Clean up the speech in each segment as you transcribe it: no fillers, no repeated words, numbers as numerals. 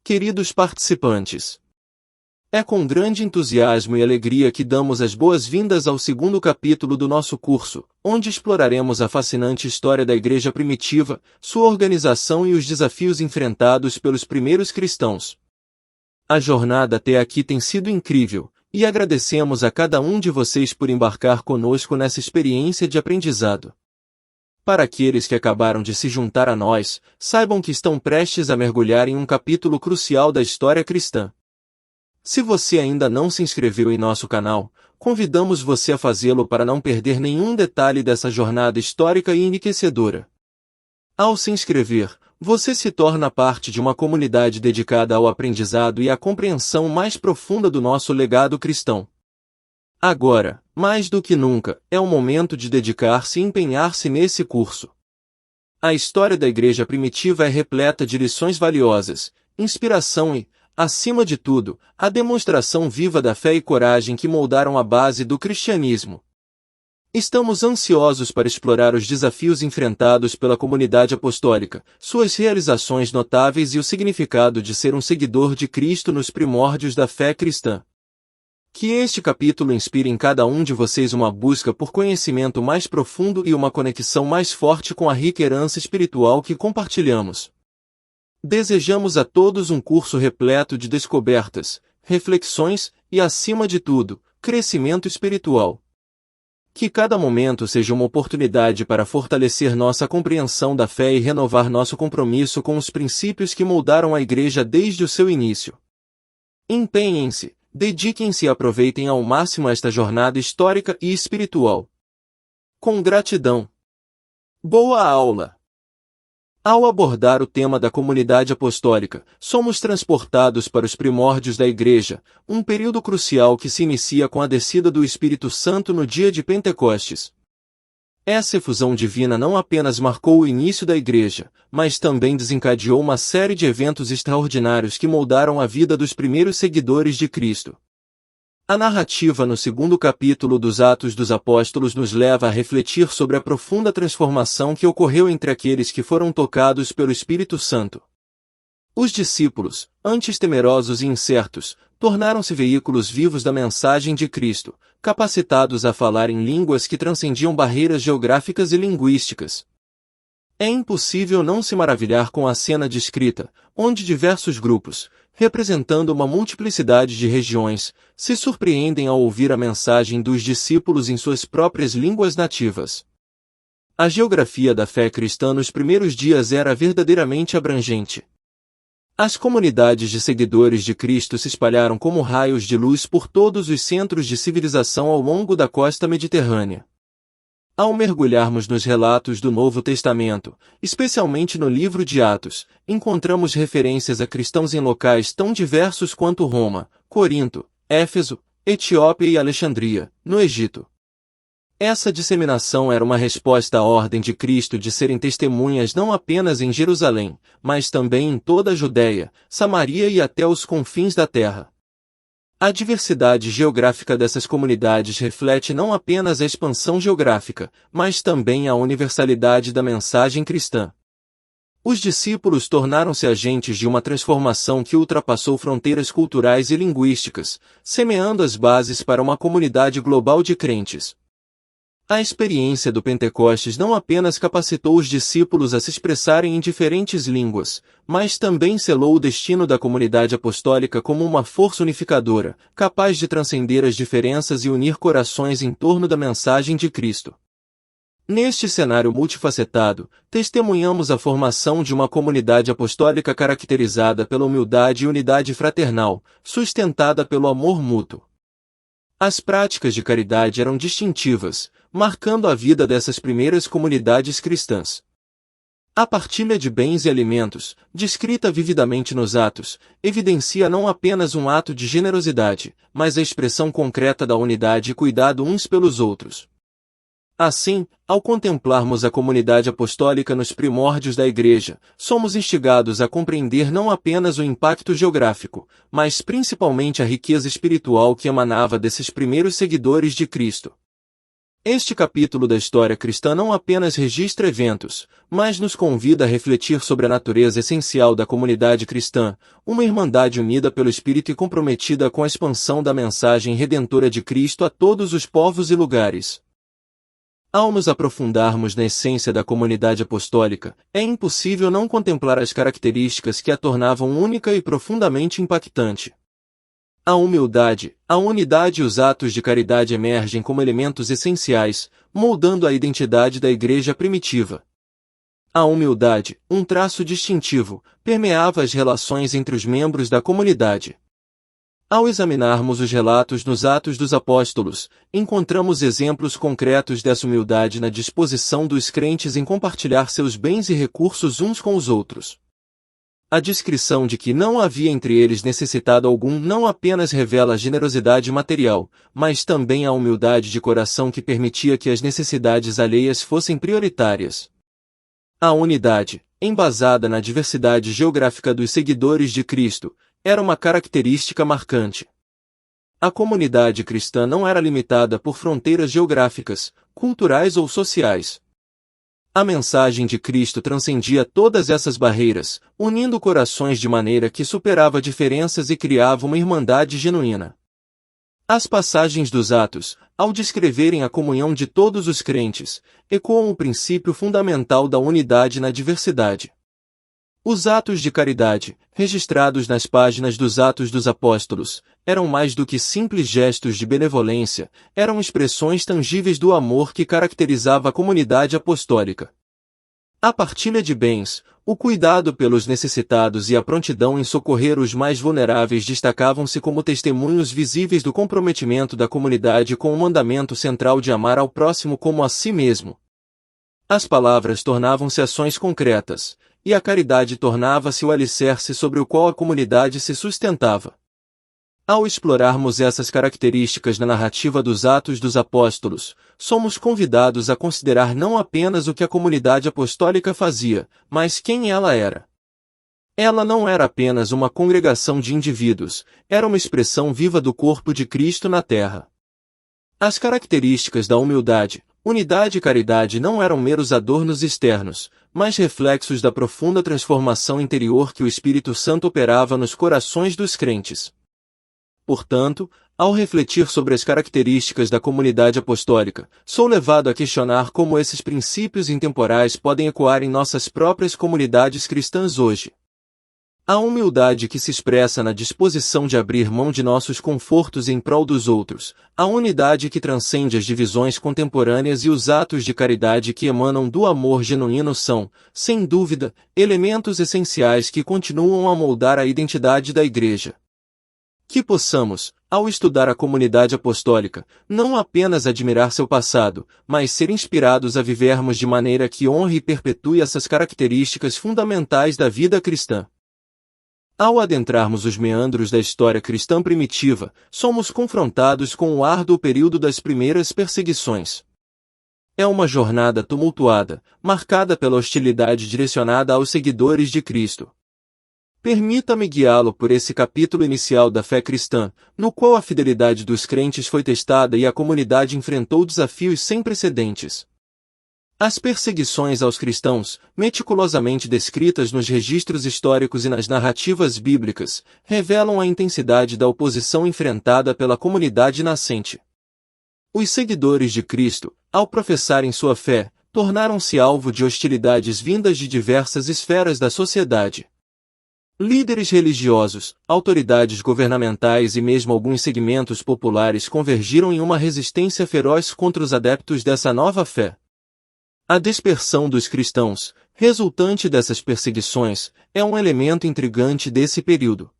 Queridos participantes, é com grande entusiasmo e alegria que damos as boas-vindas ao segundo capítulo do nosso curso, onde exploraremos a fascinante história da Igreja primitiva, sua organização e os desafios enfrentados pelos primeiros cristãos. A jornada até aqui tem sido incrível, e agradecemos a cada um de vocês por embarcar conosco nessa experiência de aprendizado. Para aqueles que acabaram de se juntar a nós, saibam que estão prestes a mergulhar em um capítulo crucial da história cristã. Se você ainda não se inscreveu em nosso canal, convidamos você a fazê-lo para não perder nenhum detalhe dessa jornada histórica e enriquecedora. Ao se inscrever, você se torna parte de uma comunidade dedicada ao aprendizado e à compreensão mais profunda do nosso legado cristão. Agora, mais do que nunca, é o momento de dedicar-se e empenhar-se nesse curso. A história da Igreja primitiva é repleta de lições valiosas, inspiração e, acima de tudo, a demonstração viva da fé e coragem que moldaram a base do cristianismo. Estamos ansiosos para explorar os desafios enfrentados pela comunidade apostólica, suas realizações notáveis e o significado de ser um seguidor de Cristo nos primórdios da fé cristã. Que este capítulo inspire em cada um de vocês uma busca por conhecimento mais profundo e uma conexão mais forte com a rica herança espiritual que compartilhamos. Desejamos a todos um curso repleto de descobertas, reflexões e, acima de tudo, crescimento espiritual. Que cada momento seja uma oportunidade para fortalecer nossa compreensão da fé e renovar nosso compromisso com os princípios que moldaram a Igreja desde o seu início. Empenhem-se, dediquem-se e aproveitem ao máximo esta jornada histórica e espiritual. Com gratidão. Boa aula! Ao abordar o tema da comunidade apostólica, somos transportados para os primórdios da Igreja, um período crucial que se inicia com a descida do Espírito Santo no dia de Pentecostes. Essa efusão divina não apenas marcou o início da Igreja, mas também desencadeou uma série de eventos extraordinários que moldaram a vida dos primeiros seguidores de Cristo. A narrativa no segundo capítulo dos Atos dos Apóstolos nos leva a refletir sobre a profunda transformação que ocorreu entre aqueles que foram tocados pelo Espírito Santo. Os discípulos, antes temerosos e incertos, tornaram-se veículos vivos da mensagem de Cristo, capacitados a falar em línguas que transcendiam barreiras geográficas e linguísticas. É impossível não se maravilhar com a cena descrita, onde diversos grupos, representando uma multiplicidade de regiões, se surpreendem ao ouvir a mensagem dos discípulos em suas próprias línguas nativas. A geografia da fé cristã nos primeiros dias era verdadeiramente abrangente. As comunidades de seguidores de Cristo se espalharam como raios de luz por todos os centros de civilização ao longo da costa mediterrânea. Ao mergulharmos nos relatos do Novo Testamento, especialmente no livro de Atos, encontramos referências a cristãos em locais tão diversos quanto Roma, Corinto, Éfeso, Etiópia e Alexandria, no Egito. Essa disseminação era uma resposta à ordem de Cristo de serem testemunhas não apenas em Jerusalém, mas também em toda a Judéia, Samaria e até os confins da terra. A diversidade geográfica dessas comunidades reflete não apenas a expansão geográfica, mas também a universalidade da mensagem cristã. Os discípulos tornaram-se agentes de uma transformação que ultrapassou fronteiras culturais e linguísticas, semeando as bases para uma comunidade global de crentes. A experiência do Pentecostes não apenas capacitou os discípulos a se expressarem em diferentes línguas, mas também selou o destino da comunidade apostólica como uma força unificadora, capaz de transcender as diferenças e unir corações em torno da mensagem de Cristo. Neste cenário multifacetado, testemunhamos a formação de uma comunidade apostólica caracterizada pela humildade e unidade fraternal, sustentada pelo amor mútuo. As práticas de caridade eram distintivas, marcando a vida dessas primeiras comunidades cristãs. A partilha de bens e alimentos, descrita vividamente nos Atos, evidencia não apenas um ato de generosidade, mas a expressão concreta da unidade e cuidado uns pelos outros. Assim, ao contemplarmos a comunidade apostólica nos primórdios da Igreja, somos instigados a compreender não apenas o impacto geográfico, mas principalmente a riqueza espiritual que emanava desses primeiros seguidores de Cristo. Este capítulo da história cristã não apenas registra eventos, mas nos convida a refletir sobre a natureza essencial da comunidade cristã, uma irmandade unida pelo Espírito e comprometida com a expansão da mensagem redentora de Cristo a todos os povos e lugares. Ao nos aprofundarmos na essência da comunidade apostólica, é impossível não contemplar as características que a tornavam única e profundamente impactante. A humildade, a unidade e os atos de caridade emergem como elementos essenciais, moldando a identidade da igreja primitiva. A humildade, um traço distintivo, permeava as relações entre os membros da comunidade. Ao examinarmos os relatos nos Atos dos Apóstolos, encontramos exemplos concretos dessa humildade na disposição dos crentes em compartilhar seus bens e recursos uns com os outros. A descrição de que não havia entre eles necessitado algum não apenas revela a generosidade material, mas também a humildade de coração que permitia que as necessidades alheias fossem prioritárias. A unidade, embasada na diversidade geográfica dos seguidores de Cristo, era uma característica marcante. A comunidade cristã não era limitada por fronteiras geográficas, culturais ou sociais. A mensagem de Cristo transcendia todas essas barreiras, unindo corações de maneira que superava diferenças e criava uma irmandade genuína. As passagens dos Atos, ao descreverem a comunhão de todos os crentes, ecoam o princípio fundamental da unidade na diversidade. Os atos de caridade, registrados nas páginas dos Atos dos Apóstolos, eram mais do que simples gestos de benevolência, eram expressões tangíveis do amor que caracterizava a comunidade apostólica. A partilha de bens, o cuidado pelos necessitados e a prontidão em socorrer os mais vulneráveis destacavam-se como testemunhos visíveis do comprometimento da comunidade com o mandamento central de amar ao próximo como a si mesmo. As palavras tornavam-se ações concretas, e a caridade tornava-se o alicerce sobre o qual a comunidade se sustentava. Ao explorarmos essas características na narrativa dos Atos dos Apóstolos, somos convidados a considerar não apenas o que a comunidade apostólica fazia, mas quem ela era. Ela não era apenas uma congregação de indivíduos, era uma expressão viva do corpo de Cristo na terra. As características da humildade, unidade e caridade não eram meros adornos externos, mas reflexos da profunda transformação interior que o Espírito Santo operava nos corações dos crentes. Portanto, ao refletir sobre as características da comunidade apostólica, sou levado a questionar como esses princípios intemporais podem ecoar em nossas próprias comunidades cristãs hoje. A humildade que se expressa na disposição de abrir mão de nossos confortos em prol dos outros, a unidade que transcende as divisões contemporâneas e os atos de caridade que emanam do amor genuíno são, sem dúvida, elementos essenciais que continuam a moldar a identidade da Igreja. Que possamos, ao estudar a comunidade apostólica, não apenas admirar seu passado, mas ser inspirados a vivermos de maneira que honre e perpetue essas características fundamentais da vida cristã. Ao adentrarmos os meandros da história cristã primitiva, somos confrontados com o árduo período das primeiras perseguições. É uma jornada tumultuada, marcada pela hostilidade direcionada aos seguidores de Cristo. Permita-me guiá-lo por esse capítulo inicial da fé cristã, no qual a fidelidade dos crentes foi testada e a comunidade enfrentou desafios sem precedentes. As perseguições aos cristãos, meticulosamente descritas nos registros históricos e nas narrativas bíblicas, revelam a intensidade da oposição enfrentada pela comunidade nascente. Os seguidores de Cristo, ao professarem sua fé, tornaram-se alvo de hostilidades vindas de diversas esferas da sociedade. Líderes religiosos, autoridades governamentais e mesmo alguns segmentos populares convergiram em uma resistência feroz contra os adeptos dessa nova fé. A dispersão dos cristãos, resultante dessas perseguições, é um elemento intrigante desse período.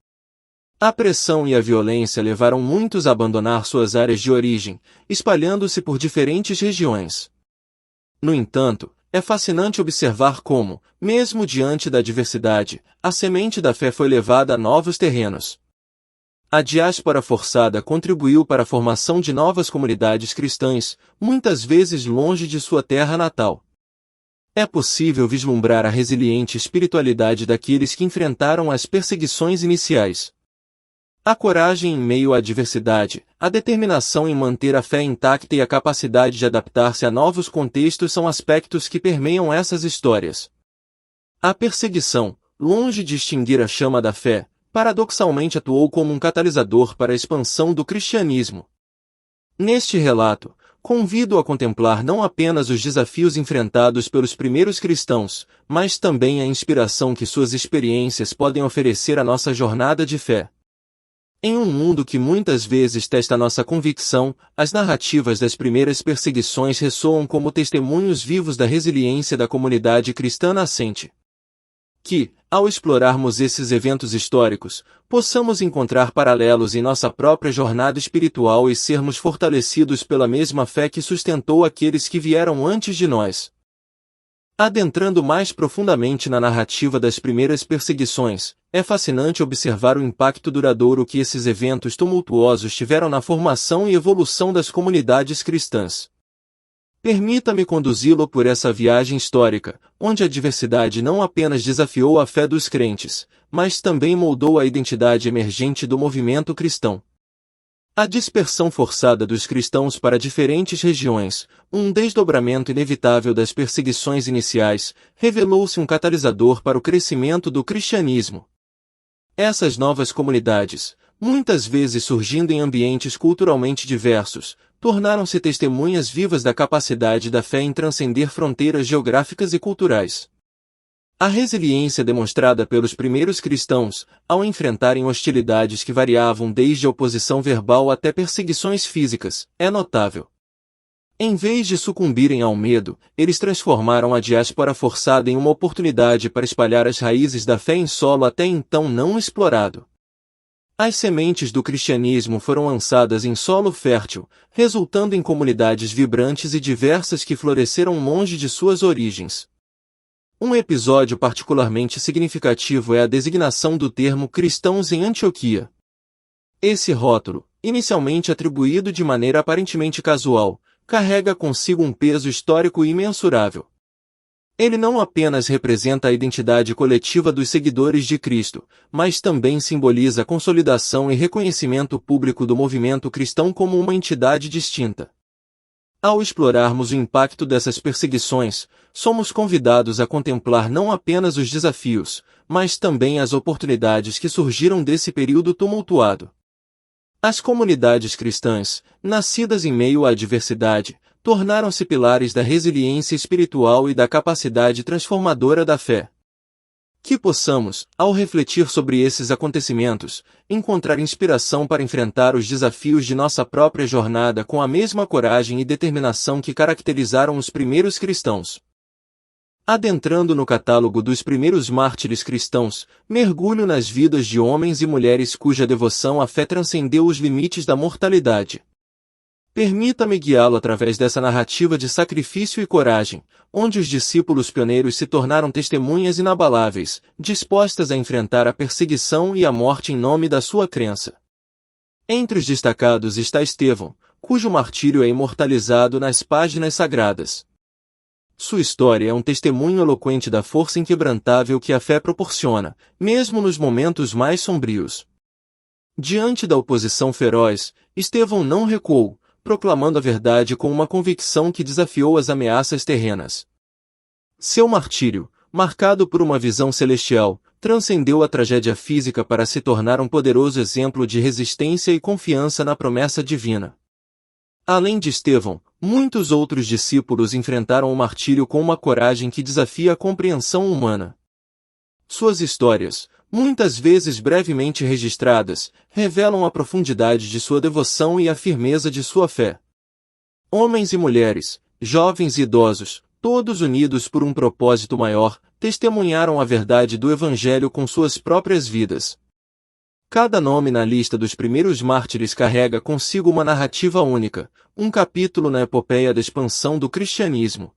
A pressão e a violência levaram muitos a abandonar suas áreas de origem, espalhando-se por diferentes regiões. No entanto, é fascinante observar como, mesmo diante da diversidade, a semente da fé foi levada a novos terrenos. A diáspora forçada contribuiu para a formação de novas comunidades cristãs, muitas vezes longe de sua terra natal. É possível vislumbrar a resiliente espiritualidade daqueles que enfrentaram as perseguições iniciais. A coragem em meio à adversidade, a determinação em manter a fé intacta e a capacidade de adaptar-se a novos contextos são aspectos que permeiam essas histórias. A perseguição, longe de extinguir a chama da fé, paradoxalmente atuou como um catalisador para a expansão do cristianismo. Neste relato, convido a contemplar não apenas os desafios enfrentados pelos primeiros cristãos, mas também a inspiração que suas experiências podem oferecer à nossa jornada de fé. Em um mundo que muitas vezes testa nossa convicção, as narrativas das primeiras perseguições ressoam como testemunhos vivos da resiliência da comunidade cristã nascente. Que, ao explorarmos esses eventos históricos, possamos encontrar paralelos em nossa própria jornada espiritual e sermos fortalecidos pela mesma fé que sustentou aqueles que vieram antes de nós. Adentrando mais profundamente na narrativa das primeiras perseguições, é fascinante observar o impacto duradouro que esses eventos tumultuosos tiveram na formação e evolução das comunidades cristãs. Permita-me conduzi-lo por essa viagem histórica, onde a diversidade não apenas desafiou a fé dos crentes, mas também moldou a identidade emergente do movimento cristão. A dispersão forçada dos cristãos para diferentes regiões, um desdobramento inevitável das perseguições iniciais, revelou-se um catalisador para o crescimento do cristianismo. Essas novas comunidades, muitas vezes surgindo em ambientes culturalmente diversos, tornaram-se testemunhas vivas da capacidade da fé em transcender fronteiras geográficas e culturais. A resiliência demonstrada pelos primeiros cristãos, ao enfrentarem hostilidades que variavam desde a oposição verbal até perseguições físicas, é notável. Em vez de sucumbirem ao medo, eles transformaram a diáspora forçada em uma oportunidade para espalhar as raízes da fé em solo até então não explorado. As sementes do cristianismo foram lançadas em solo fértil, resultando em comunidades vibrantes e diversas que floresceram longe de suas origens. Um episódio particularmente significativo é a designação do termo cristãos em Antioquia. Esse rótulo, inicialmente atribuído de maneira aparentemente casual, carrega consigo um peso histórico imensurável. Ele não apenas representa a identidade coletiva dos seguidores de Cristo, mas também simboliza a consolidação e reconhecimento público do movimento cristão como uma entidade distinta. Ao explorarmos o impacto dessas perseguições, somos convidados a contemplar não apenas os desafios, mas também as oportunidades que surgiram desse período tumultuado. As comunidades cristãs, nascidas em meio à adversidade, tornaram-se pilares da resiliência espiritual e da capacidade transformadora da fé. Que possamos, ao refletir sobre esses acontecimentos, encontrar inspiração para enfrentar os desafios de nossa própria jornada com a mesma coragem e determinação que caracterizaram os primeiros cristãos. Adentrando no catálogo dos primeiros mártires cristãos, mergulho nas vidas de homens e mulheres cuja devoção à fé transcendeu os limites da mortalidade. Permita-me guiá-lo através dessa narrativa de sacrifício e coragem, onde os discípulos pioneiros se tornaram testemunhas inabaláveis, dispostas a enfrentar a perseguição e a morte em nome da sua crença. Entre os destacados está Estevão, cujo martírio é imortalizado nas páginas sagradas. Sua história é um testemunho eloquente da força inquebrantável que a fé proporciona, mesmo nos momentos mais sombrios. Diante da oposição feroz, Estevão não recuou, proclamando a verdade com uma convicção que desafiou as ameaças terrenas. Seu martírio, marcado por uma visão celestial, transcendeu a tragédia física para se tornar um poderoso exemplo de resistência e confiança na promessa divina. Além de Estevão, muitos outros discípulos enfrentaram o martírio com uma coragem que desafia a compreensão humana. Suas histórias, muitas vezes brevemente registradas, revelam a profundidade de sua devoção e a firmeza de sua fé. Homens e mulheres, jovens e idosos, todos unidos por um propósito maior, testemunharam a verdade do Evangelho com suas próprias vidas. Cada nome na lista dos primeiros mártires carrega consigo uma narrativa única, um capítulo na epopeia da expansão do cristianismo.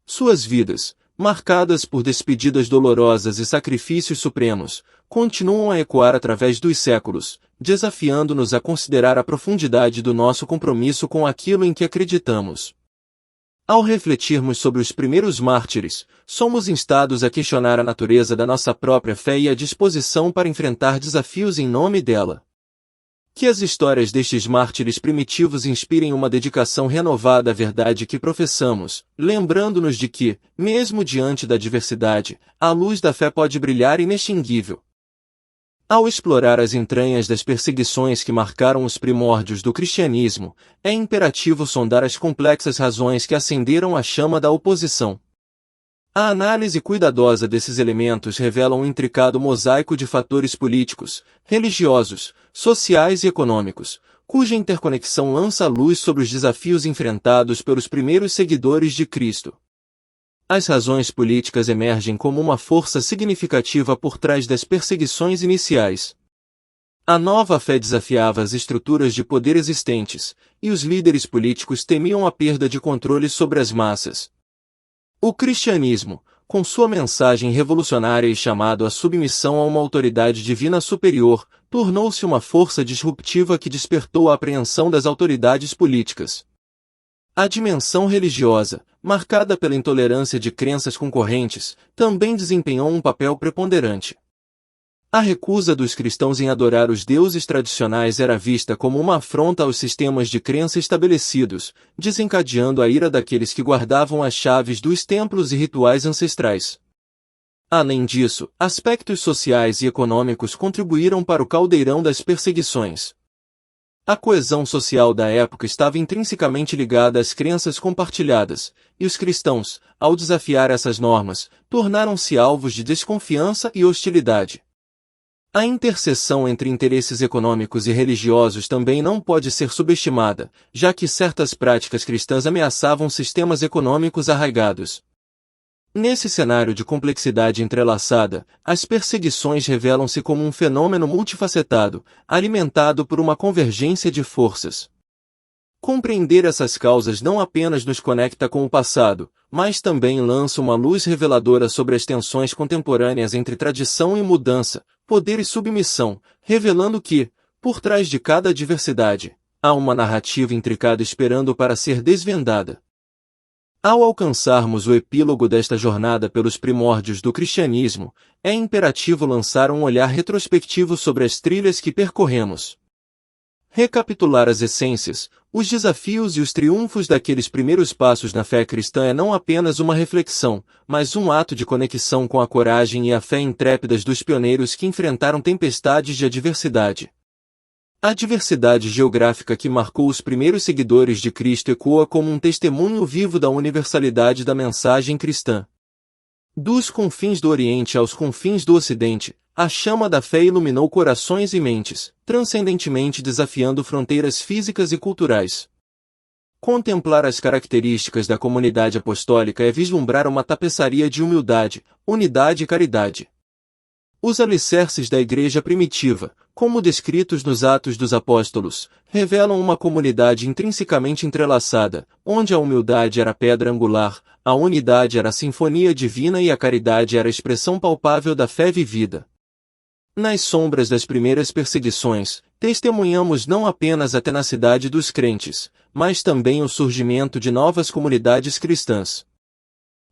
Suas vidas, marcadas por despedidas dolorosas e sacrifícios supremos, continuam a ecoar através dos séculos, desafiando-nos a considerar a profundidade do nosso compromisso com aquilo em que acreditamos. Ao refletirmos sobre os primeiros mártires, somos instados a questionar a natureza da nossa própria fé e a disposição para enfrentar desafios em nome dela. Que as histórias destes mártires primitivos inspirem uma dedicação renovada à verdade que professamos, lembrando-nos de que, mesmo diante da adversidade, a luz da fé pode brilhar inextinguível. Ao explorar as entranhas das perseguições que marcaram os primórdios do cristianismo, é imperativo sondar as complexas razões que acenderam a chama da oposição. A análise cuidadosa desses elementos revela um intricado mosaico de fatores políticos, religiosos, sociais e econômicos, cuja interconexão lança luz sobre os desafios enfrentados pelos primeiros seguidores de Cristo. As razões políticas emergem como uma força significativa por trás das perseguições iniciais. A nova fé desafiava as estruturas de poder existentes, e os líderes políticos temiam a perda de controle sobre as massas. O cristianismo, com sua mensagem revolucionária e chamado à submissão a uma autoridade divina superior, tornou-se uma força disruptiva que despertou a apreensão das autoridades políticas. A dimensão religiosa, marcada pela intolerância de crenças concorrentes, também desempenhou um papel preponderante. A recusa dos cristãos em adorar os deuses tradicionais era vista como uma afronta aos sistemas de crença estabelecidos, desencadeando a ira daqueles que guardavam as chaves dos templos e rituais ancestrais. Além disso, aspectos sociais e econômicos contribuíram para o caldeirão das perseguições. A coesão social da época estava intrinsecamente ligada às crenças compartilhadas, e os cristãos, ao desafiar essas normas, tornaram-se alvos de desconfiança e hostilidade. A interseção entre interesses econômicos e religiosos também não pode ser subestimada, já que certas práticas cristãs ameaçavam sistemas econômicos arraigados. Nesse cenário de complexidade entrelaçada, as perseguições revelam-se como um fenômeno multifacetado, alimentado por uma convergência de forças. Compreender essas causas não apenas nos conecta com o passado, mas também lança uma luz reveladora sobre as tensões contemporâneas entre tradição e mudança, poder e submissão, revelando que, por trás de cada adversidade, há uma narrativa intricada esperando para ser desvendada. Ao alcançarmos o epílogo desta jornada pelos primórdios do cristianismo, é imperativo lançar um olhar retrospectivo sobre as trilhas que percorremos. Recapitular as essências, os desafios e os triunfos daqueles primeiros passos na fé cristã é não apenas uma reflexão, mas um ato de conexão com a coragem e a fé intrépidas dos pioneiros que enfrentaram tempestades de adversidade. A diversidade geográfica que marcou os primeiros seguidores de Cristo ecoa como um testemunho vivo da universalidade da mensagem cristã. Dos confins do Oriente aos confins do Ocidente, a chama da fé iluminou corações e mentes, transcendentemente desafiando fronteiras físicas e culturais. Contemplar as características da comunidade apostólica é vislumbrar uma tapeçaria de humildade, unidade e caridade. Os alicerces da Igreja primitiva, como descritos nos Atos dos Apóstolos, revelam uma comunidade intrinsecamente entrelaçada, onde a humildade era a pedra angular, a unidade era a sinfonia divina e a caridade era a expressão palpável da fé vivida. Nas sombras das primeiras perseguições, testemunhamos não apenas a tenacidade dos crentes, mas também o surgimento de novas comunidades cristãs.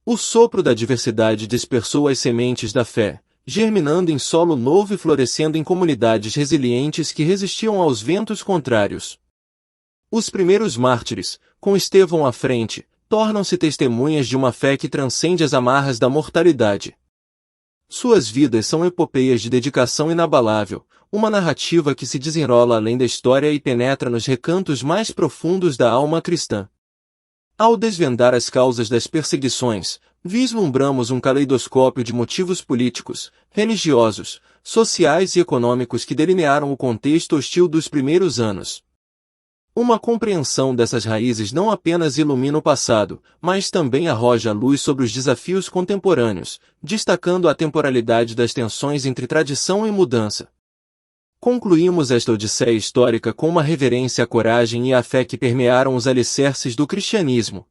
O sopro da diversidade dispersou as sementes da fé, germinando em solo novo e florescendo em comunidades resilientes que resistiam aos ventos contrários. Os primeiros mártires, com Estevão à frente, tornam-se testemunhas de uma fé que transcende as amarras da mortalidade. Suas vidas são epopeias de dedicação inabalável, uma narrativa que se desenrola além da história e penetra nos recantos mais profundos da alma cristã. Ao desvendar as causas das perseguições, vislumbramos um caleidoscópio de motivos políticos, religiosos, sociais e econômicos que delinearam o contexto hostil dos primeiros anos. Uma compreensão dessas raízes não apenas ilumina o passado, mas também arroja luz sobre os desafios contemporâneos, destacando a temporalidade das tensões entre tradição e mudança. Concluímos esta odisseia histórica com uma reverência à coragem e à fé que permearam os alicerces do cristianismo.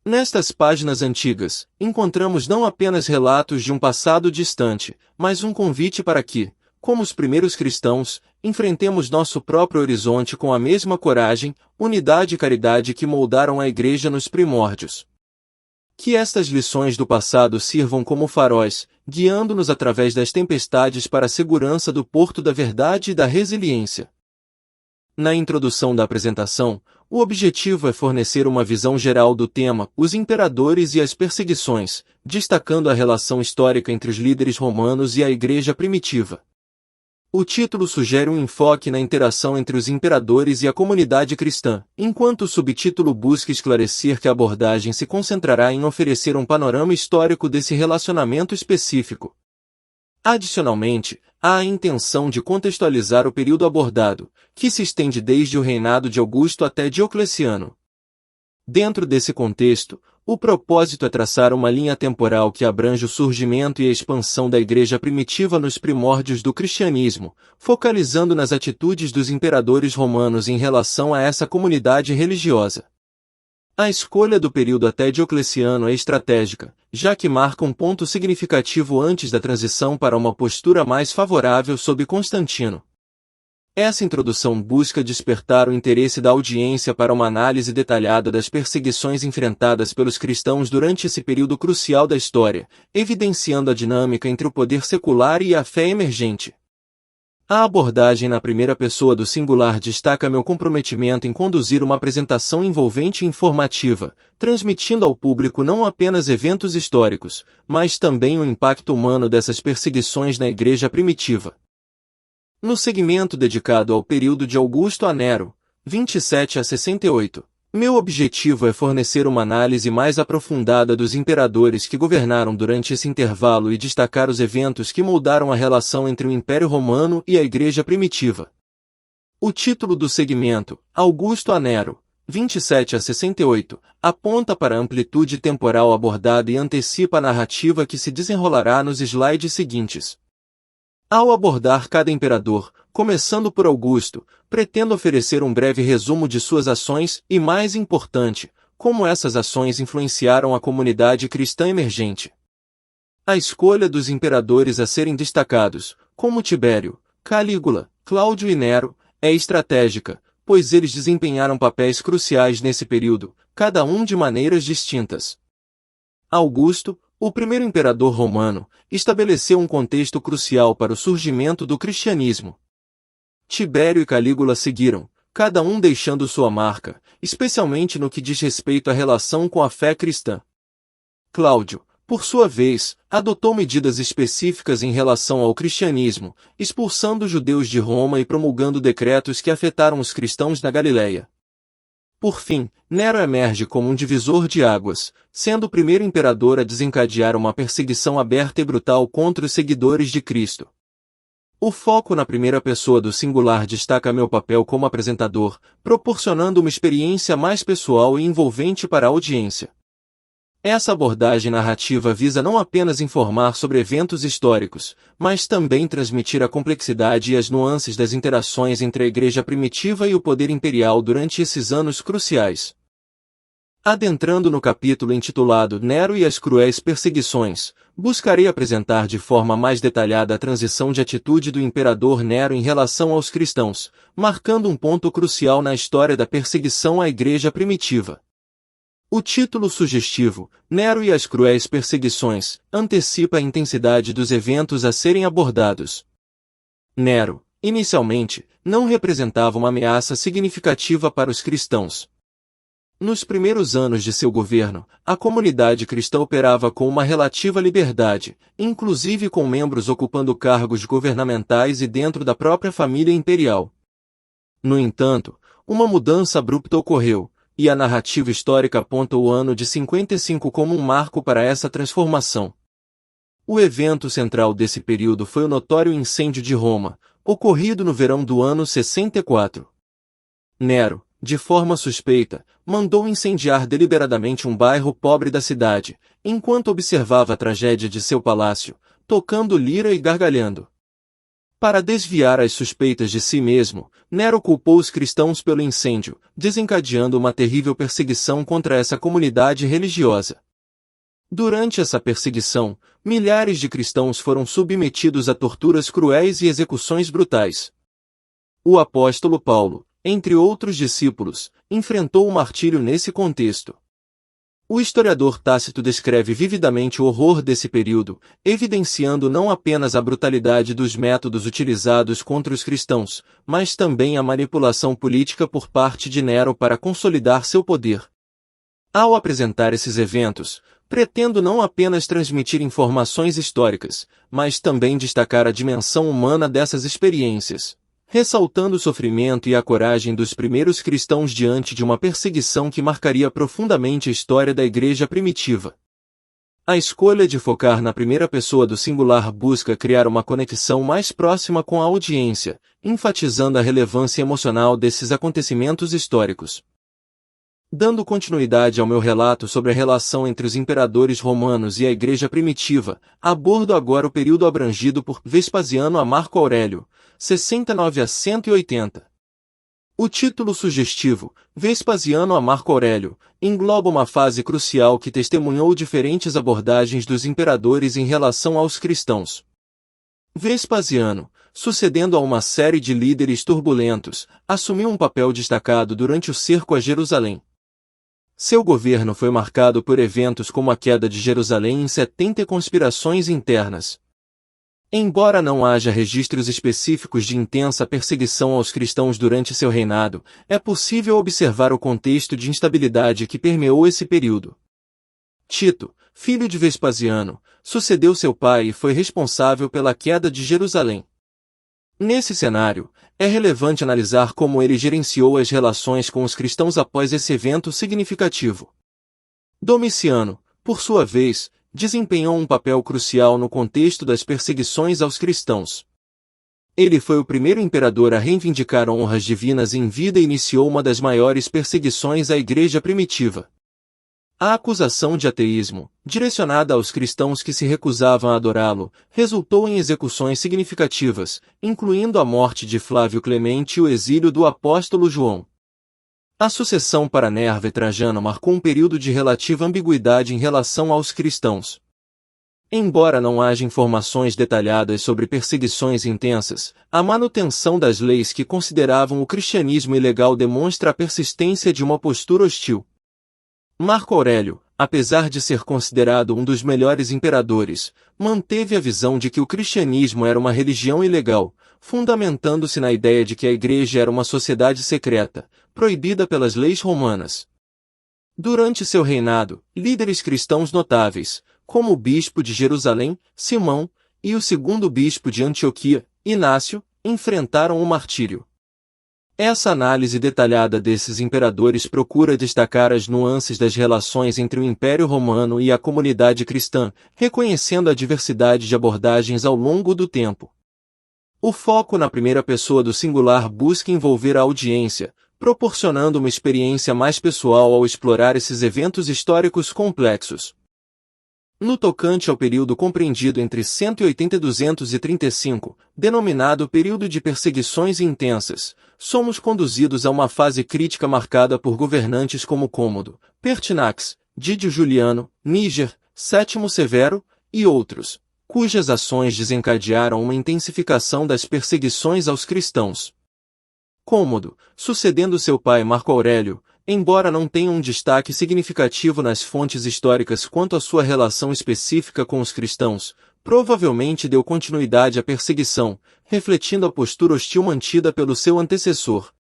Nestas páginas antigas, encontramos não apenas relatos de um passado distante, mas um convite para que, como os primeiros cristãos, enfrentemos nosso próprio horizonte com a mesma coragem, unidade e caridade que moldaram a Igreja nos primórdios. Que estas lições do passado sirvam como faróis, guiando-nos através das tempestades para a segurança do porto da verdade e da resiliência. Na introdução da apresentação, o objetivo é fornecer uma visão geral do tema, os imperadores e as perseguições, destacando a relação histórica entre os líderes romanos e a Igreja primitiva. O título sugere um enfoque na interação entre os imperadores e a comunidade cristã, enquanto o subtítulo busca esclarecer que a abordagem se concentrará em oferecer um panorama histórico desse relacionamento específico. Adicionalmente, há a intenção de contextualizar o período abordado, que se estende desde o reinado de Augusto até Diocleciano. Dentro desse contexto, o propósito é traçar uma linha temporal que abrange o surgimento e a expansão da Igreja primitiva nos primórdios do cristianismo, focalizando nas atitudes dos imperadores romanos em relação a essa comunidade religiosa. A escolha do período até Diocleciano é estratégica, já que marca um ponto significativo antes da transição para uma postura mais favorável sob Constantino. Essa introdução busca despertar o interesse da audiência para uma análise detalhada das perseguições enfrentadas pelos cristãos durante esse período crucial da história, evidenciando a dinâmica entre o poder secular e a fé emergente. A abordagem na primeira pessoa do singular destaca meu comprometimento em conduzir uma apresentação envolvente e informativa, transmitindo ao público não apenas eventos históricos, mas também o impacto humano dessas perseguições na Igreja primitiva. No segmento dedicado ao período de Augusto a Nero, 27 a 68, meu objetivo é fornecer uma análise mais aprofundada dos imperadores que governaram durante esse intervalo e destacar os eventos que moldaram a relação entre o Império Romano e a Igreja primitiva. O título do segmento, Augusto a Nero, 27 a 68, aponta para a amplitude temporal abordada e antecipa a narrativa que se desenrolará nos slides seguintes. Ao abordar cada imperador, começando por Augusto, pretendo oferecer um breve resumo de suas ações e, mais importante, como essas ações influenciaram a comunidade cristã emergente. A escolha dos imperadores a serem destacados, como Tibério, Calígula, Cláudio e Nero, é estratégica, pois eles desempenharam papéis cruciais nesse período, cada um de maneiras distintas. Augusto, o primeiro imperador romano, estabeleceu um contexto crucial para o surgimento do cristianismo. Tibério e Calígula seguiram, cada um deixando sua marca, especialmente no que diz respeito à relação com a fé cristã. Cláudio, por sua vez, adotou medidas específicas em relação ao cristianismo, expulsando os judeus de Roma e promulgando decretos que afetaram os cristãos na Galileia. Por fim, Nero emerge como um divisor de águas, sendo o primeiro imperador a desencadear uma perseguição aberta e brutal contra os seguidores de Cristo. O foco na primeira pessoa do singular destaca meu papel como apresentador, proporcionando uma experiência mais pessoal e envolvente para a audiência. Essa abordagem narrativa visa não apenas informar sobre eventos históricos, mas também transmitir a complexidade e as nuances das interações entre a Igreja primitiva e o poder imperial durante esses anos cruciais. Adentrando no capítulo intitulado Nero e as Cruéis Perseguições, buscarei apresentar de forma mais detalhada a transição de atitude do imperador Nero em relação aos cristãos, marcando um ponto crucial na história da perseguição à Igreja primitiva. O título sugestivo, Nero e as Cruéis Perseguições, antecipa a intensidade dos eventos a serem abordados. Nero, inicialmente, não representava uma ameaça significativa para os cristãos. Nos primeiros anos de seu governo, a comunidade cristã operava com uma relativa liberdade, inclusive com membros ocupando cargos governamentais e dentro da própria família imperial. No entanto, uma mudança abrupta ocorreu, e a narrativa histórica aponta o ano de 55 como um marco para essa transformação. O evento central desse período foi o notório incêndio de Roma, ocorrido no verão do ano 64. Nero, de forma suspeita, mandou incendiar deliberadamente um bairro pobre da cidade, enquanto observava a tragédia de seu palácio, tocando lira e gargalhando. Para desviar as suspeitas de si mesmo, Nero culpou os cristãos pelo incêndio, desencadeando uma terrível perseguição contra essa comunidade religiosa. Durante essa perseguição, milhares de cristãos foram submetidos a torturas cruéis e execuções brutais. O apóstolo Paulo, entre outros discípulos, enfrentou o martírio nesse contexto. O historiador Tácito descreve vividamente o horror desse período, evidenciando não apenas a brutalidade dos métodos utilizados contra os cristãos, mas também a manipulação política por parte de Nero para consolidar seu poder. Ao apresentar esses eventos, pretendo não apenas transmitir informações históricas, mas também destacar a dimensão humana dessas experiências, ressaltando o sofrimento e a coragem dos primeiros cristãos diante de uma perseguição que marcaria profundamente a história da Igreja primitiva. A escolha de focar na primeira pessoa do singular busca criar uma conexão mais próxima com a audiência, enfatizando a relevância emocional desses acontecimentos históricos. Dando continuidade ao meu relato sobre a relação entre os imperadores romanos e a Igreja primitiva, abordo agora o período abrangido por Vespasiano a Marco Aurélio, 69 a 180. O título sugestivo, Vespasiano a Marco Aurélio, engloba uma fase crucial que testemunhou diferentes abordagens dos imperadores em relação aos cristãos. Vespasiano, sucedendo a uma série de líderes turbulentos, assumiu um papel destacado durante o cerco a Jerusalém. Seu governo foi marcado por eventos como a queda de Jerusalém em 70 conspirações internas. Embora não haja registros específicos de intensa perseguição aos cristãos durante seu reinado, é possível observar o contexto de instabilidade que permeou esse período. Tito, filho de Vespasiano, sucedeu seu pai e foi responsável pela queda de Jerusalém. Nesse cenário, é relevante analisar como ele gerenciou as relações com os cristãos após esse evento significativo. Domiciano, por sua vez, desempenhou um papel crucial no contexto das perseguições aos cristãos. Ele foi o primeiro imperador a reivindicar honras divinas em vida e iniciou uma das maiores perseguições à Igreja primitiva. A acusação de ateísmo, direcionada aos cristãos que se recusavam a adorá-lo, resultou em execuções significativas, incluindo a morte de Flávio Clemente e o exílio do apóstolo João. A sucessão para Nerva e Trajano marcou um período de relativa ambiguidade em relação aos cristãos. Embora não haja informações detalhadas sobre perseguições intensas, a manutenção das leis que consideravam o cristianismo ilegal demonstra a persistência de uma postura hostil. Marco Aurélio, apesar de ser considerado um dos melhores imperadores, manteve a visão de que o cristianismo era uma religião ilegal, fundamentando-se na ideia de que a Igreja era uma sociedade secreta, proibida pelas leis romanas. Durante seu reinado, líderes cristãos notáveis, como o bispo de Jerusalém, Simão, e o segundo bispo de Antioquia, Inácio, enfrentaram o martírio. Essa análise detalhada desses imperadores procura destacar as nuances das relações entre o Império Romano e a comunidade cristã, reconhecendo a diversidade de abordagens ao longo do tempo. O foco na primeira pessoa do singular busca envolver a audiência, proporcionando uma experiência mais pessoal ao explorar esses eventos históricos complexos. No tocante ao período compreendido entre 180 e 235, denominado período de perseguições intensas, somos conduzidos a uma fase crítica marcada por governantes como Cômodo, Pertinax, Didio Juliano, Níger, Sétimo Severo, e outros, cujas ações desencadearam uma intensificação das perseguições aos cristãos. Cômodo, sucedendo seu pai Marco Aurélio, embora não tenha um destaque significativo nas fontes históricas quanto à sua relação específica com os cristãos, provavelmente deu continuidade à perseguição, refletindo a postura hostil mantida pelo seu antecessor.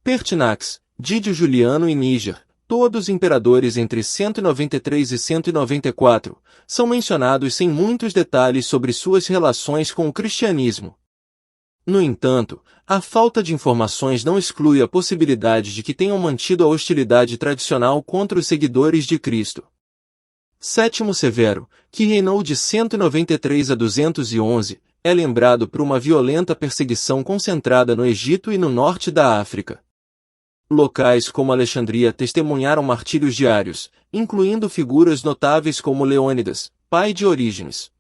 Pertinax, Didio Juliano e Níger, todos imperadores entre 193 e 194, são mencionados sem muitos detalhes sobre suas relações com o cristianismo. No entanto, a falta de informações não exclui a possibilidade de que tenham mantido a hostilidade tradicional contra os seguidores de Cristo. Sétimo Severo, que reinou de 193 a 211, é lembrado por uma violenta perseguição concentrada no Egito e no norte da África. Locais como Alexandria testemunharam martírios diários, incluindo figuras notáveis como Leônidas, pai de Orígenes.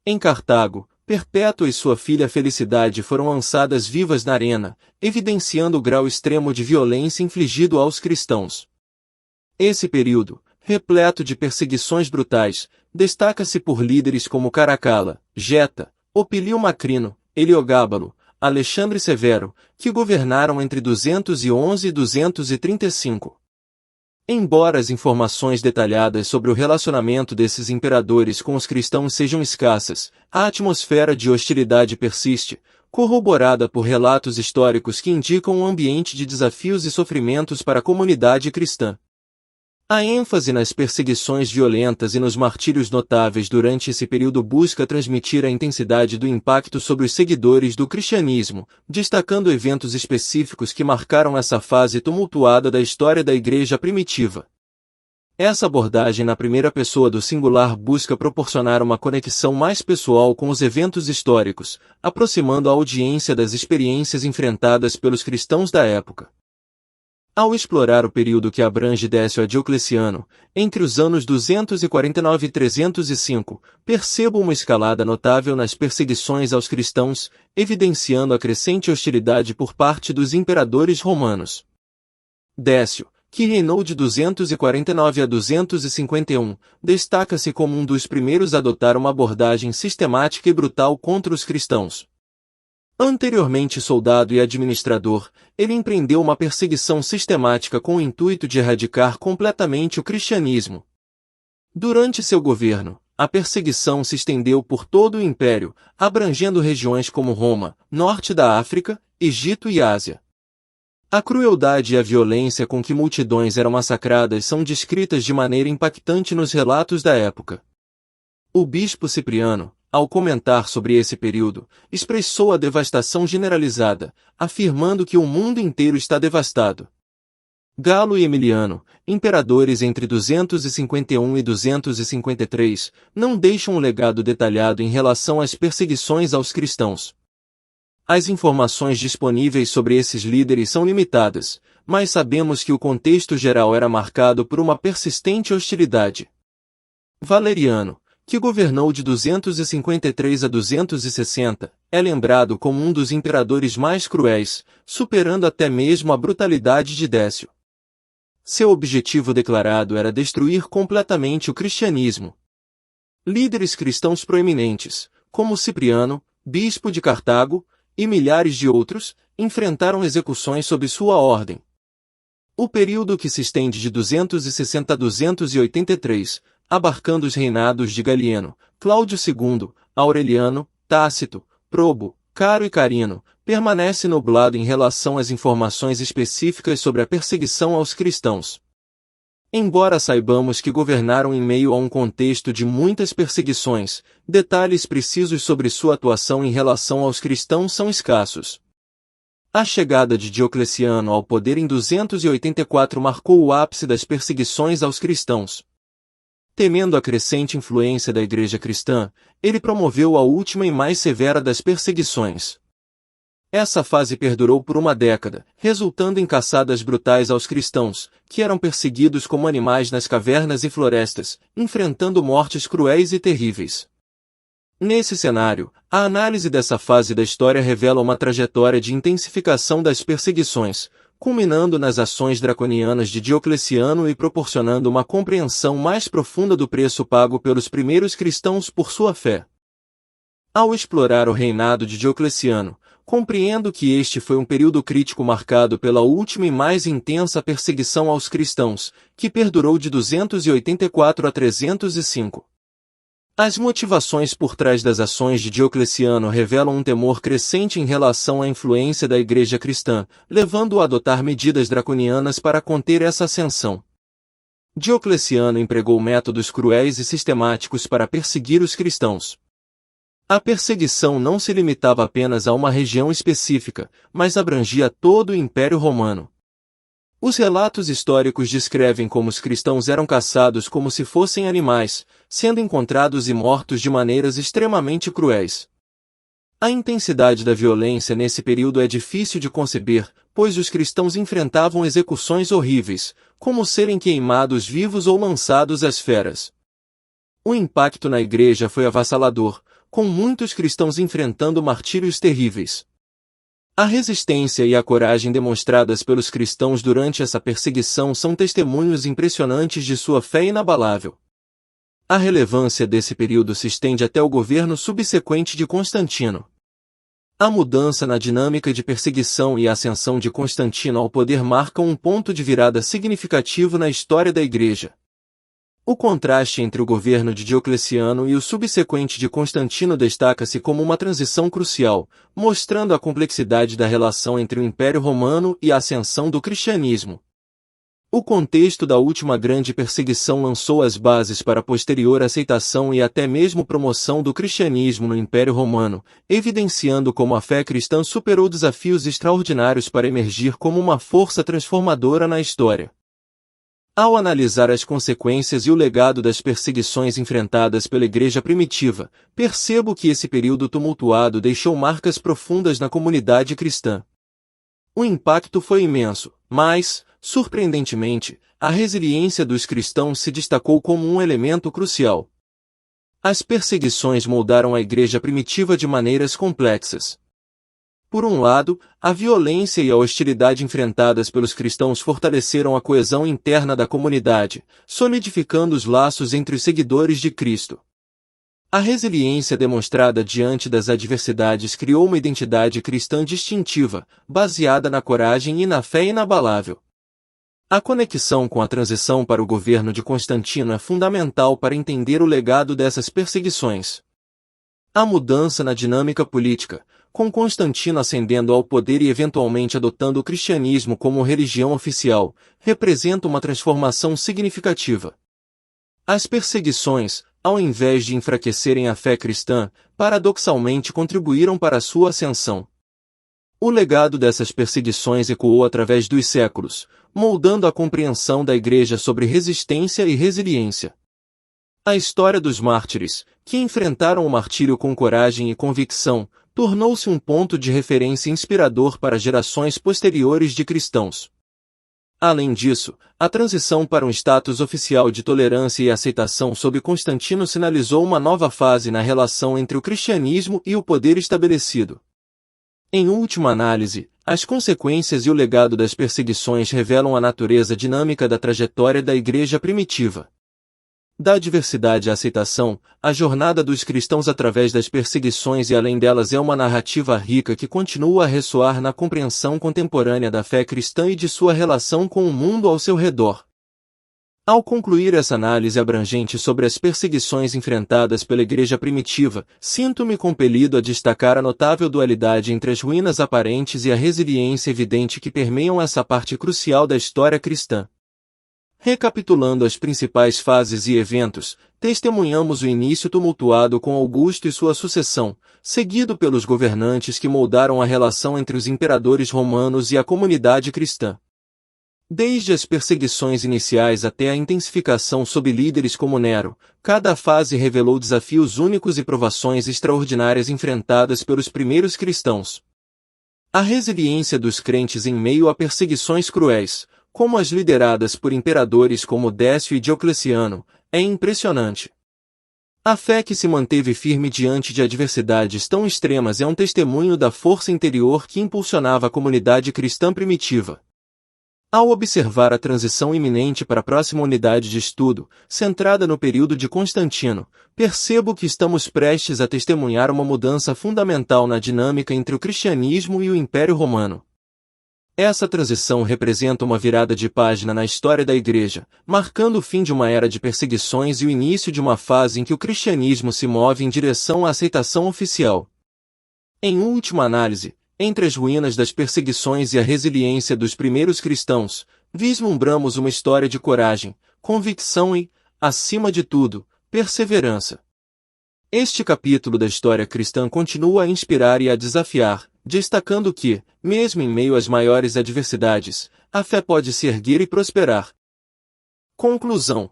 Em Cartago, Perpétua e sua filha Felicidade foram lançadas vivas na arena, evidenciando o grau extremo de violência infligido aos cristãos. Esse período, repleto de perseguições brutais, destaca-se por líderes como Caracalla, Geta, Opilio Macrino, Heliogábalo, Alexandre Severo, que governaram entre 211 e 235. Embora as informações detalhadas sobre o relacionamento desses imperadores com os cristãos sejam escassas, a atmosfera de hostilidade persiste, corroborada por relatos históricos que indicam um ambiente de desafios e sofrimentos para a comunidade cristã. A ênfase nas perseguições violentas e nos martírios notáveis durante esse período busca transmitir a intensidade do impacto sobre os seguidores do cristianismo, destacando eventos específicos que marcaram essa fase tumultuada da história da Igreja primitiva. Essa abordagem na primeira pessoa do singular busca proporcionar uma conexão mais pessoal com os eventos históricos, aproximando a audiência das experiências enfrentadas pelos cristãos da época. Ao explorar o período que abrange Décio a Diocleciano, entre os anos 249 e 305, percebo uma escalada notável nas perseguições aos cristãos, evidenciando a crescente hostilidade por parte dos imperadores romanos. Décio, que reinou de 249 a 251, destaca-se como um dos primeiros a adotar uma abordagem sistemática e brutal contra os cristãos. Anteriormente soldado e administrador, ele empreendeu uma perseguição sistemática com o intuito de erradicar completamente o cristianismo. Durante seu governo, a perseguição se estendeu por todo o império, abrangendo regiões como Roma, norte da África, Egito e Ásia. A crueldade e a violência com que multidões eram massacradas são descritas de maneira impactante nos relatos da época. O bispo Cipriano, ao comentar sobre esse período, expressou a devastação generalizada, afirmando que o mundo inteiro está devastado. Galo e Emiliano, imperadores entre 251 e 253, não deixam um legado detalhado em relação às perseguições aos cristãos. As informações disponíveis sobre esses líderes são limitadas, mas sabemos que o contexto geral era marcado por uma persistente hostilidade. Valeriano, que governou de 253 a 260, é lembrado como um dos imperadores mais cruéis, superando até mesmo a brutalidade de Décio. Seu objetivo declarado era destruir completamente o cristianismo. Líderes cristãos proeminentes, como Cipriano, bispo de Cartago, e milhares de outros, enfrentaram execuções sob sua ordem. O período que se estende de 260 a 283, abarcando os reinados de Galieno, Cláudio II, Aureliano, Tácito, Probo, Caro e Carino, permanece nublado em relação às informações específicas sobre a perseguição aos cristãos. Embora saibamos que governaram em meio a um contexto de muitas perseguições, detalhes precisos sobre sua atuação em relação aos cristãos são escassos. A chegada de Diocleciano ao poder em 284 marcou o ápice das perseguições aos cristãos. Temendo a crescente influência da Igreja cristã, ele promoveu a última e mais severa das perseguições. Essa fase perdurou por uma década, resultando em caçadas brutais aos cristãos, que eram perseguidos como animais nas cavernas e florestas, enfrentando mortes cruéis e terríveis. Nesse cenário, a análise dessa fase da história revela uma trajetória de intensificação das perseguições, culminando nas ações draconianas de Diocleciano e proporcionando uma compreensão mais profunda do preço pago pelos primeiros cristãos por sua fé. Ao explorar o reinado de Diocleciano, compreendo que este foi um período crítico marcado pela última e mais intensa perseguição aos cristãos, que perdurou de 284 a 305. As motivações por trás das ações de Diocleciano revelam um temor crescente em relação à influência da Igreja cristã, levando-o a adotar medidas draconianas para conter essa ascensão. Diocleciano empregou métodos cruéis e sistemáticos para perseguir os cristãos. A perseguição não se limitava apenas a uma região específica, mas abrangia todo o Império Romano. Os relatos históricos descrevem como os cristãos eram caçados como se fossem animais, sendo encontrados e mortos de maneiras extremamente cruéis. A intensidade da violência nesse período é difícil de conceber, pois os cristãos enfrentavam execuções horríveis, como serem queimados vivos ou lançados às feras. O impacto na Igreja foi avassalador, com muitos cristãos enfrentando martírios terríveis. A resistência e a coragem demonstradas pelos cristãos durante essa perseguição são testemunhos impressionantes de sua fé inabalável. A relevância desse período se estende até o governo subsequente de Constantino. A mudança na dinâmica de perseguição e a ascensão de Constantino ao poder marcam um ponto de virada significativo na história da Igreja. O contraste entre o governo de Diocleciano e o subsequente de Constantino destaca-se como uma transição crucial, mostrando a complexidade da relação entre o Império Romano e a ascensão do cristianismo. O contexto da última grande perseguição lançou as bases para a posterior aceitação e até mesmo promoção do cristianismo no Império Romano, evidenciando como a fé cristã superou desafios extraordinários para emergir como uma força transformadora na história. Ao analisar as consequências e o legado das perseguições enfrentadas pela Igreja primitiva, percebo que esse período tumultuado deixou marcas profundas na comunidade cristã. O impacto foi imenso, mas, surpreendentemente, a resiliência dos cristãos se destacou como um elemento crucial. As perseguições moldaram a Igreja primitiva de maneiras complexas. Por um lado, a violência e a hostilidade enfrentadas pelos cristãos fortaleceram a coesão interna da comunidade, solidificando os laços entre os seguidores de Cristo. A resiliência demonstrada diante das adversidades criou uma identidade cristã distintiva, baseada na coragem e na fé inabalável. A conexão com a transição para o governo de Constantino é fundamental para entender o legado dessas perseguições. A mudança na dinâmica política, com Constantino ascendendo ao poder e eventualmente adotando o cristianismo como religião oficial, representa uma transformação significativa. As perseguições, ao invés de enfraquecerem a fé cristã, paradoxalmente contribuíram para a sua ascensão. O legado dessas perseguições ecoou através dos séculos, moldando a compreensão da Igreja sobre resistência e resiliência. A história dos mártires, que enfrentaram o martírio com coragem e convicção, tornou-se um ponto de referência inspirador para gerações posteriores de cristãos. Além disso, a transição para um status oficial de tolerância e aceitação sob Constantino sinalizou uma nova fase na relação entre o cristianismo e o poder estabelecido. Em última análise, as consequências e o legado das perseguições revelam a natureza dinâmica da trajetória da Igreja primitiva. Da adversidade à aceitação, a jornada dos cristãos através das perseguições e além delas é uma narrativa rica que continua a ressoar na compreensão contemporânea da fé cristã e de sua relação com o mundo ao seu redor. Ao concluir essa análise abrangente sobre as perseguições enfrentadas pela Igreja primitiva, sinto-me compelido a destacar a notável dualidade entre as ruínas aparentes e a resiliência evidente que permeiam essa parte crucial da história cristã. Recapitulando as principais fases e eventos, testemunhamos o início tumultuado com Augusto e sua sucessão, seguido pelos governantes que moldaram a relação entre os imperadores romanos e a comunidade cristã. Desde as perseguições iniciais até a intensificação sob líderes como Nero, cada fase revelou desafios únicos e provações extraordinárias enfrentadas pelos primeiros cristãos. A resiliência dos crentes em meio a perseguições cruéis, como as lideradas por imperadores como Décio e Diocleciano, é impressionante. A fé que se manteve firme diante de adversidades tão extremas é um testemunho da força interior que impulsionava a comunidade cristã primitiva. Ao observar a transição iminente para a próxima unidade de estudo, centrada no período de Constantino, percebo que estamos prestes a testemunhar uma mudança fundamental na dinâmica entre o cristianismo e o Império Romano. Essa transição representa uma virada de página na história da Igreja, marcando o fim de uma era de perseguições e o início de uma fase em que o cristianismo se move em direção à aceitação oficial. Em última análise, entre as ruínas das perseguições e a resiliência dos primeiros cristãos, vislumbramos uma história de coragem, convicção e, acima de tudo, perseverança. Este capítulo da história cristã continua a inspirar e a desafiar, destacando que, mesmo em meio às maiores adversidades, a fé pode se erguer e prosperar. Conclusão.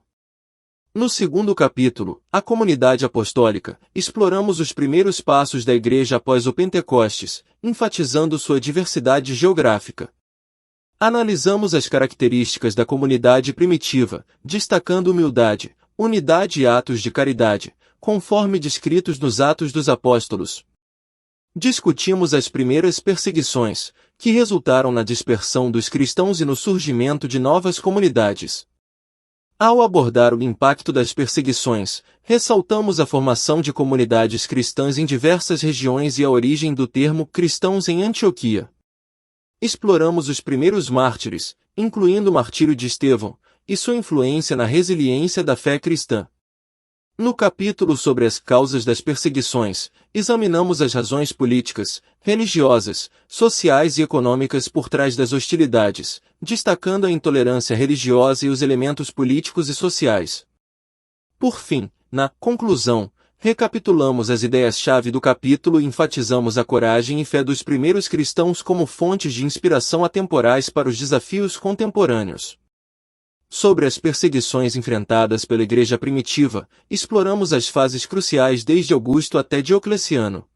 No segundo capítulo, A Comunidade Apostólica, exploramos os primeiros passos da Igreja após o Pentecostes, enfatizando sua diversidade geográfica. Analisamos as características da comunidade primitiva, destacando humildade, unidade e atos de caridade, conforme descritos nos Atos dos Apóstolos. Discutimos as primeiras perseguições, que resultaram na dispersão dos cristãos e no surgimento de novas comunidades. Ao abordar o impacto das perseguições, ressaltamos a formação de comunidades cristãs em diversas regiões e a origem do termo cristãos em Antioquia. Exploramos os primeiros mártires, incluindo o martírio de Estevão, e sua influência na resiliência da fé cristã. No capítulo sobre as causas das perseguições, examinamos as razões políticas, religiosas, sociais e econômicas por trás das hostilidades, destacando a intolerância religiosa e os elementos políticos e sociais. Por fim, na conclusão, recapitulamos as ideias-chave do capítulo e enfatizamos a coragem e fé dos primeiros cristãos como fontes de inspiração atemporais para os desafios contemporâneos. Sobre as perseguições enfrentadas pela Igreja primitiva, exploramos as fases cruciais desde Augusto até Diocleciano.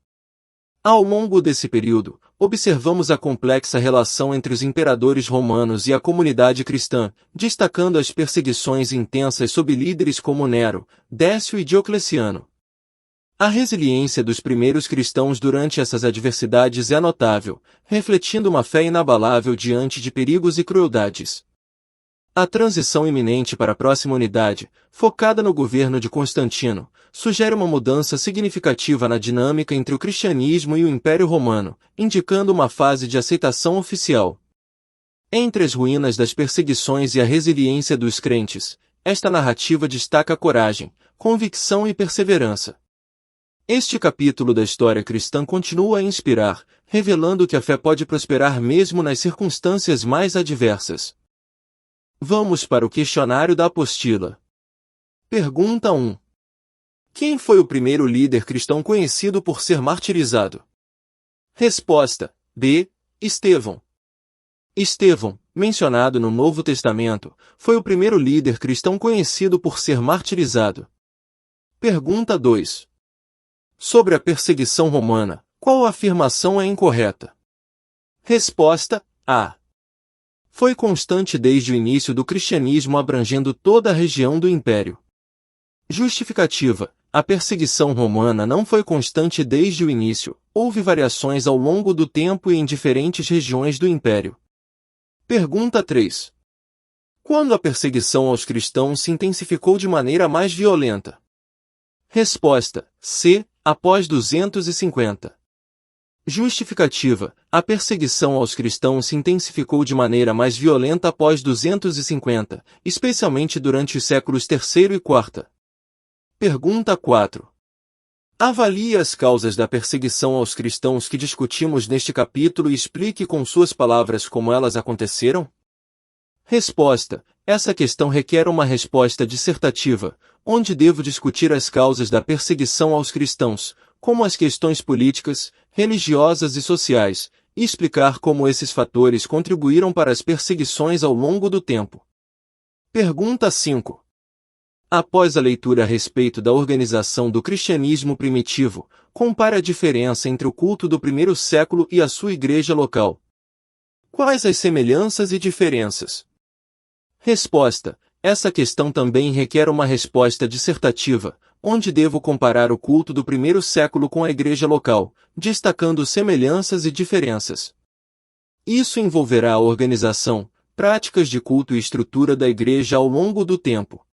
Ao longo desse período, observamos a complexa relação entre os imperadores romanos e a comunidade cristã, destacando as perseguições intensas sob líderes como Nero, Décio e Diocleciano. A resiliência dos primeiros cristãos durante essas adversidades é notável, refletindo uma fé inabalável diante de perigos e crueldades. A transição iminente para a próxima unidade, focada no governo de Constantino, sugere uma mudança significativa na dinâmica entre o cristianismo e o Império Romano, indicando uma fase de aceitação oficial. Entre as ruínas das perseguições e a resiliência dos crentes, esta narrativa destaca a coragem, convicção e perseverança. Este capítulo da história cristã continua a inspirar, revelando que a fé pode prosperar mesmo nas circunstâncias mais adversas. Vamos para o questionário da apostila. Pergunta 1. Quem foi o primeiro líder cristão conhecido por ser martirizado? Resposta: B. Estevão. Estevão, mencionado no Novo Testamento, foi o primeiro líder cristão conhecido por ser martirizado. Pergunta 2. Sobre a perseguição romana, qual afirmação é incorreta? Resposta: A. Foi constante desde o início do cristianismo abrangendo toda a região do Império. Justificativa: a perseguição romana não foi constante desde o início, houve variações ao longo do tempo e em diferentes regiões do Império. Pergunta 3. Quando a perseguição aos cristãos se intensificou de maneira mais violenta? Resposta: C. Após 250. Justificativa: a perseguição aos cristãos se intensificou de maneira mais violenta após 250, especialmente durante os séculos III e IV. Pergunta 4. Avalie as causas da perseguição aos cristãos que discutimos neste capítulo e explique com suas palavras como elas aconteceram? Resposta: essa questão requer uma resposta dissertativa, onde devo discutir as causas da perseguição aos cristãos, como as questões políticas, religiosas e sociais, e explicar como esses fatores contribuíram para as perseguições ao longo do tempo. Pergunta 5. Após a leitura a respeito da organização do cristianismo primitivo, compare a diferença entre o culto do primeiro século e a sua igreja local. Quais as semelhanças e diferenças? Resposta: essa questão também requer uma resposta dissertativa, onde devo comparar o culto do primeiro século com a igreja local, destacando semelhanças e diferenças. Isso envolverá a organização, práticas de culto e estrutura da igreja ao longo do tempo.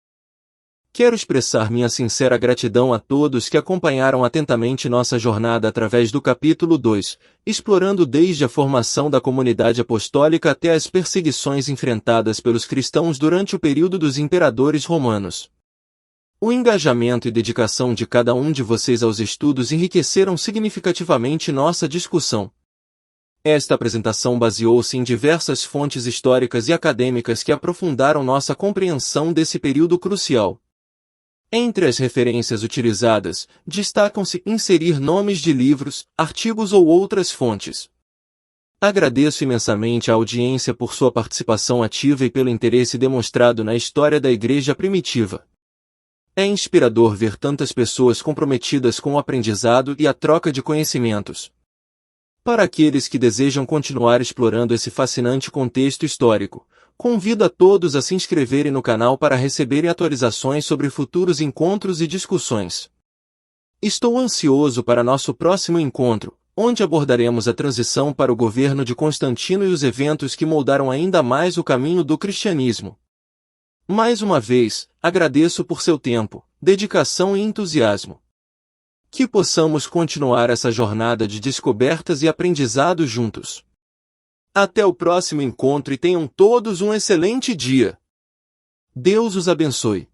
Quero expressar minha sincera gratidão a todos que acompanharam atentamente nossa jornada através do capítulo 2, explorando desde a formação da comunidade apostólica até as perseguições enfrentadas pelos cristãos durante o período dos imperadores romanos. O engajamento e dedicação de cada um de vocês aos estudos enriqueceram significativamente nossa discussão. Esta apresentação baseou-se em diversas fontes históricas e acadêmicas que aprofundaram nossa compreensão desse período crucial. Entre as referências utilizadas, destacam-se inserir nomes de livros, artigos ou outras fontes. Agradeço imensamente à audiência por sua participação ativa e pelo interesse demonstrado na história da Igreja primitiva. É inspirador ver tantas pessoas comprometidas com o aprendizado e a troca de conhecimentos. Para aqueles que desejam continuar explorando esse fascinante contexto histórico, convido a todos a se inscreverem no canal para receberem atualizações sobre futuros encontros e discussões. Estou ansioso para nosso próximo encontro, onde abordaremos a transição para o governo de Constantino e os eventos que moldaram ainda mais o caminho do cristianismo. Mais uma vez, agradeço por seu tempo, dedicação e entusiasmo. Que possamos continuar essa jornada de descobertas e aprendizado juntos. Até o próximo encontro e tenham todos um excelente dia. Deus os abençoe.